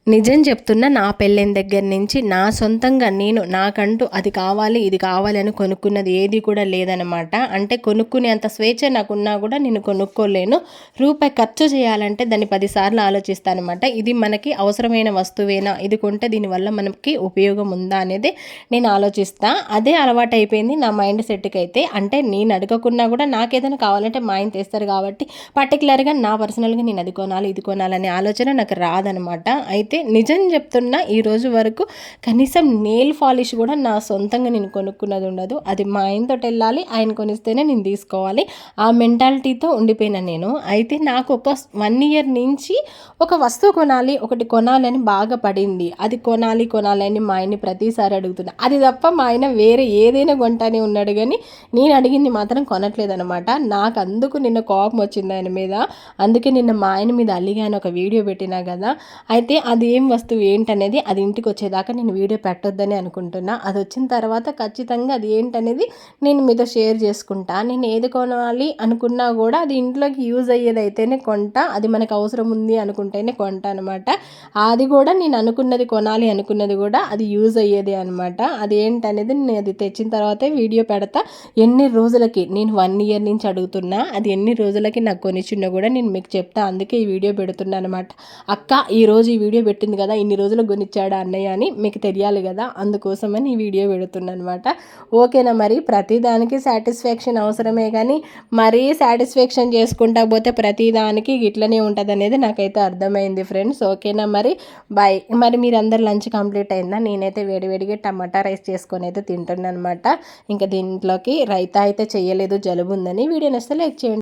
నిజం చెప్తున్నా, నా పెళ్ళైన దగ్గర నుంచి నా సొంతంగా నేను నాకంటూ అది కావాలి ఇది కావాలి అని కొనుక్కున్నది ఏది కూడా లేదనమాట. అంటే కొనుక్కునే అంత స్వేచ్ఛ నాకున్నా కూడా నేను కొనుక్కోలేను. రూపాయి ఖర్చు చేయాలంటే దాన్ని 10 సార్లు ఆలోచిస్తానమాట. ఇది మనకి అవసరమైన వస్తువేనా, ఇది కొంటే దీనివల్ల మనకి ఉపయోగం ఉందా అనేది నేను ఆలోచిస్తా. అదే అలవాటు అయిపోయింది నా మైండ్ సెట్కి అయితే. అంటే నేను అడగకున్నా కూడా నాకేదైనా కావాలంటే మా ఆయన తెస్తారు కాబట్టి పర్టికులర్గా నా పర్సనల్గా నేను అది కొనాలి ఇది కొనాలనే ఆలోచన నాకు రాదనమాట. అయితే నిజం చెప్తున్నా, ఈరోజు వరకు కనీసం నెయిల్ పాలిష్ కూడా నా సొంతంగా నేను కొనుక్కున్నది ఉండదు. అది మా ఆయనతోటి వెళ్ళాలి, ఆయన కొనిస్తేనే నేను తీసుకోవాలి. ఆ మెంటాలిటీతో ఉండిపోయినా నేను. అయితే నాకు ఒక 1 ఇయర్ నుంచి ఒక వస్తువు కొనాలి, ఒకటి కొనాలని బాగా పడింది. అది కొనాలి కొనాలి అని మా ఆయన్ని ప్రతిసారి అడుగుతున్నా. అది తప్ప మా ఆయన వేరే ఏదైనా కొంటానే ఉన్నాడు, కానీ నేను అడిగింది మాత్రం కొనట్లేదు అనమాట. నాకు అందుకు నిన్న కోపం వచ్చింది ఆయన మీద. అందుకే నిన్న మా ఆయన మీద అలిగాను, ఒక వీడియో పెట్టినా కదా. అయితే అది ఏం వస్తువు ఏంటనేది అది ఇంటికి వచ్చేదాకా నేను వీడియో పెట్టొద్దని అనుకుంటున్నా. అది వచ్చిన తర్వాత ఖచ్చితంగా అది ఏంటనేది నేను మీతో షేర్ చేసుకుంటా. నేను ఏది కొనాలి అనుకున్నా కూడా అది ఇంట్లోకి యూజ్ అయ్యేది అయితేనే కొంటా. అది మనకు అవసరం ఉంది అనుకుంటేనే కొంటా అనమాట. అది కూడా నేను అనుకున్నది కొనాలి అనుకున్నది కూడా అది యూజ్ అయ్యేది అనమాట. అది ఏంటనేది నేను అది తెచ్చిన తర్వాతే వీడియో పెడతా. ఎన్ని రోజులకి, నేను 1 ఇయర్ నుంచి అడుగుతున్నా, అది ఎన్ని రోజులకి నాకు కొనిచ్చిండో కూడా నేను మీకు చెప్తా. అందుకే ఈ వీడియో పెడుతున్నా అనమాట. అక్క ఈరోజు ఈ వీడియో పెట్టింది కదా, ఇన్ని రోజులు కొనిచ్చాడా అన్నయ్య అని మీకు తెలియాలి కదా, అందుకోసమని ఈ వీడియో పెడుతున్నా అనమాట. ఓకేనా, మరి ప్రతిదానికి సాటిస్ఫాక్షన్ అవసరమే, కానీ మరీ సాటిస్ఫాక్షన్ చేసుకుంటా పోతే ప్రతిదానికి ఇట్లనే ఉంటుంది అనేది నాకైతే అర్థమైంది ఫ్రెండ్స్. ఓకేనా, మరి బాయ్. మరి మీరందరు లంచ్ కంప్లీట్ అయిందా? నేనైతే వేడివేడిగా టమాటా రైస్ చేసుకొని అయితే తింటున్నాను అనమాట. ఇంకా దీంట్లోకి రైతా అయితే చేయలేదు, జలుబు ఉందని. వీడియో నచ్చితే లైక్ చేయండి.